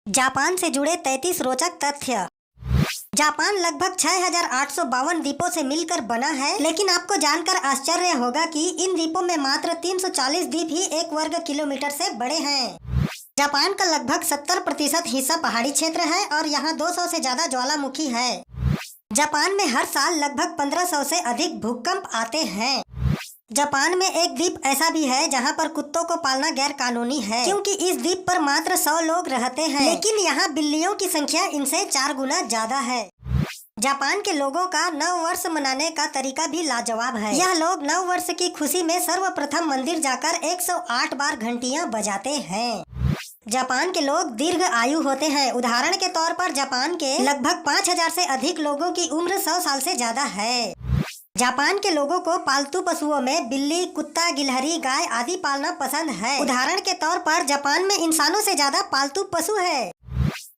Japan से जुड़े 33 रोचक तथ्य। जापान लगभग 6,852 द्वीपों से मिलकर बना है, लेकिन आपको जानकर आश्चर्य होगा कि इन द्वीपों में मात्र 340 द्वीप ही 1 वर्ग किलोमीटर से बड़े हैं। जापान का लगभग 70% हिस्सा पहाड़ी क्षेत्र है और यहाँ 200 से ज्यादा ज्वालामुखी है। जापान में हर साल लगभग 1500 से अधिक भूकंप आते हैं। जापान में एक द्वीप ऐसा भी है जहां पर कुत्तों को पालना गैर कानूनी है, क्योंकि इस द्वीप पर मात्र 100 लोग रहते हैं, लेकिन यहाँ बिल्लियों की संख्या इनसे 4 गुना ज्यादा है। जापान के लोगों का नव वर्ष मनाने का तरीका भी लाजवाब है। यह लोग नव वर्ष की खुशी में सर्वप्रथम मंदिर जाकर 108 बार घंटियां बजाते हैं। जापान के लोग दीर्घ आयु होते हैं। उदाहरण के तौर पर जापान के लगभग 5000 से अधिक लोगों की उम्र 100 साल से ज्यादा है। जापान के लोगों को पालतू पशुओं में बिल्ली, कुत्ता, गिलहरी, गाय आदि पालना पसंद है। उदाहरण के तौर पर जापान में इंसानों से ज्यादा पालतू पशु है।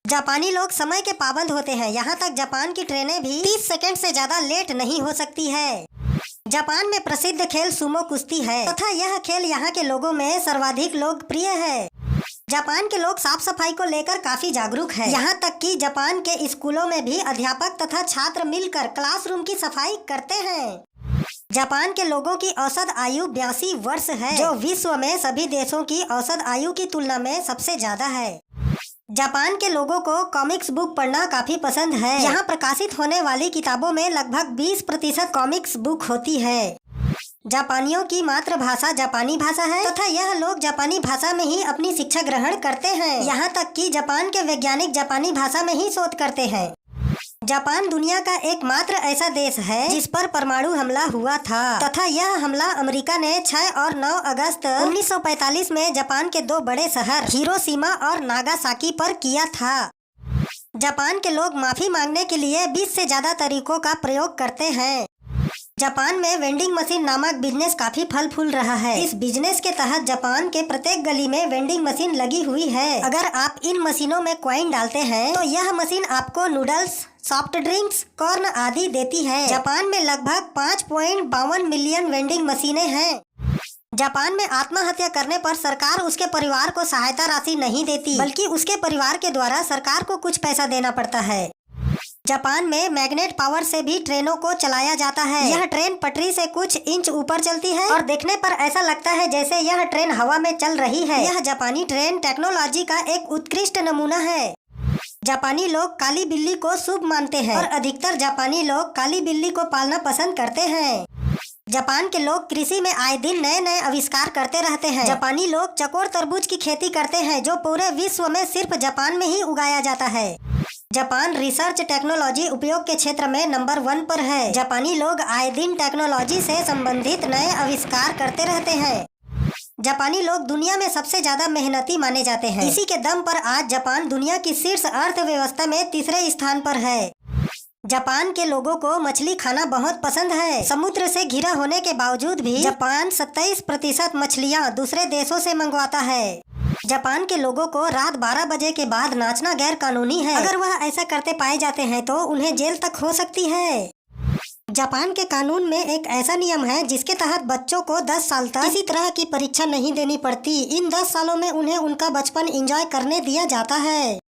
जापानी लोग समय के पाबंद होते हैं। यहाँ तक जापान की ट्रेनें भी 30 सेकंड से ज्यादा लेट नहीं हो सकती है। जापान में प्रसिद्ध खेल सुमो कुश्ती है तथा यह खेल यहाँ के लोगों में सर्वाधिक लोकप्रिय है। जापान के लोग साफ सफाई को लेकर काफी जागरूक है। यहाँ तक कि जापान के स्कूलों में भी अध्यापक तथा छात्र मिलकर क्लासरूम की सफाई करते हैं। जापान के लोगों की औसत आयु 82 वर्ष है, जो विश्व में सभी देशों की औसत आयु की तुलना में सबसे ज्यादा है। जापान के लोगों को कॉमिक्स बुक पढ़ना काफी पसंद है। यहाँ प्रकाशित होने वाली किताबों में लगभग 20% कॉमिक्स बुक होती है। जापानियों की मातृभाषा जापानी भाषा है तथा यह लोग जापानी भाषा में ही अपनी शिक्षा ग्रहण करते हैं। यहाँ तक कि जापान के वैज्ञानिक जापानी भाषा में ही शोध करते हैं। जापान दुनिया का एकमात्र ऐसा देश है जिस पर परमाणु हमला हुआ था तथा यह हमला अमेरिका ने 6 और 9 अगस्त 1945 में जापान के 2 बड़े शहर हिरोशिमा और नागासाकी पर किया था। जापान के लोग माफी मांगने के लिए 20 से ज्यादा तरीकों का प्रयोग करते हैं। जापान में वेंडिंग मशीन नामक बिजनेस काफी फल फूल रहा है। इस बिजनेस के तहत जापान के प्रत्येक गली में वेंडिंग मशीन लगी हुई है। अगर आप इन मशीनों में कॉइन डालते हैं तो यह मशीन आपको नूडल्स, सॉफ्ट ड्रिंक्स, कॉर्न आदि देती है। जापान में लगभग 5.52 मिलियन वेंडिंग मशीनें हैं। जापान में आत्महत्या करने पर सरकार उसके परिवार को सहायता राशि नहीं देती, बल्कि उसके परिवार के द्वारा सरकार को कुछ पैसा देना पड़ता है। जापान में मैग्नेट पावर से भी ट्रेनों को चलाया जाता है। यह ट्रेन पटरी से कुछ इंच ऊपर चलती है और देखने पर ऐसा लगता है जैसे यह ट्रेन हवा में चल रही है। यह जापानी ट्रेन टेक्नोलॉजी का एक उत्कृष्ट नमूना है। जापानी लोग काली बिल्ली को शुभ मानते हैं और अधिकतर जापानी लोग काली बिल्ली को पालना पसंद करते हैं। जापान के लोग कृषि में आए दिन नए नए आविष्कार करते रहते हैं। जापानी लोग चकोर तरबूज की खेती करते हैं, जो पूरे विश्व में सिर्फ जापान में ही उगाया जाता है। जापान रिसर्च टेक्नोलॉजी उपयोग के क्षेत्र में नंबर 1 पर है। जापानी लोग आए दिन टेक्नोलॉजी से संबंधित नए आविष्कार करते रहते हैं। जापानी लोग दुनिया में सबसे ज्यादा मेहनती माने जाते हैं। इसी के दम पर आज जापान दुनिया की शीर्ष अर्थव्यवस्था में 3रे स्थान पर है। जापान के लोगों को मछली खाना बहुत पसंद है। समुद्र से घिरा होने के बावजूद भी जापान 27% मछलियाँ दूसरे देशों से मंगवाता है। जापान के लोगों को रात 12 बजे के बाद नाचना गैर कानूनी है। अगर वह ऐसा करते पाए जाते हैं तो उन्हें जेल तक हो सकती है। जापान के कानून में एक ऐसा नियम है जिसके तहत बच्चों को 10 साल तक किसी तरह की परीक्षा नहीं देनी पड़ती। इन 10 सालों में उन्हें उनका बचपन एंजॉय करने दिया जाता है।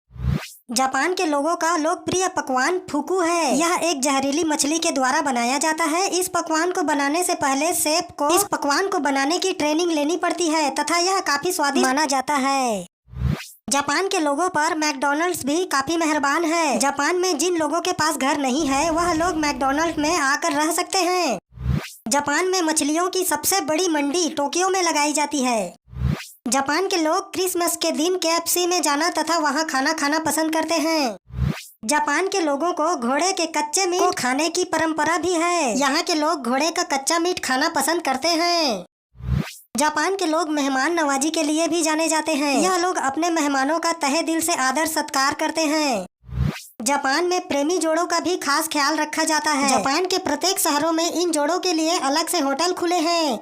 जापान के लोगों का लोकप्रिय पकवान फुकू है। यह एक जहरीली मछली के द्वारा बनाया जाता है। इस पकवान को बनाने से पहले शेफ को इस पकवान को बनाने की ट्रेनिंग लेनी पड़ती है तथा यह काफी स्वादिष्ट माना जाता है। जापान के लोगों पर मैकडॉनल्ड्स भी काफी मेहरबान है। जापान में जिन लोगों के पास घर नहीं है वह लोग मैकडॉनल्ड्स में आकर रह सकते हैं। जापान में मछलियों की सबसे बड़ी मंडी टोक्यो में लगाई जाती है। जापान के लोग क्रिसमस के दिन KFC में जाना तथा वहां खाना खाना पसंद करते हैं। जापान के लोगों को घोड़े के कच्चे मीट को खाने की परंपरा भी है। यहाँ के लोग घोड़े का कच्चा मीट खाना पसंद करते हैं। जापान के लोग मेहमान नवाजी के लिए भी जाने जाते हैं। यह लोग अपने मेहमानों का तहे दिल से आदर सत्कार करते हैं। जापान में प्रेमी जोड़ों का भी खास ख्याल रखा जाता है। जापान के प्रत्येक शहरों में इन जोड़ों के लिए अलग से होटल खुले हैं।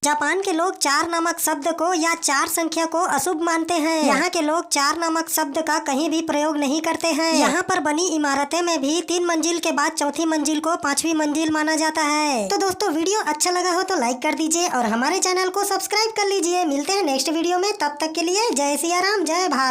जापान के लोग 4 नामक शब्द को या 4 संख्या को अशुभ मानते हैं। यहाँ के लोग 4 नामक शब्द का कहीं भी प्रयोग नहीं करते हैं। यहाँ पर बनी इमारतें में भी 3 मंजिल के बाद चौथी मंजिल को 5वीं मंजिल माना जाता है। तो दोस्तों, वीडियो अच्छा लगा हो तो लाइक कर दीजिए और हमारे चैनल को सब्सक्राइब कर लीजिए। मिलते हैं नेक्स्ट वीडियो में, तब तक के लिए जय सिया राम, जय भारत।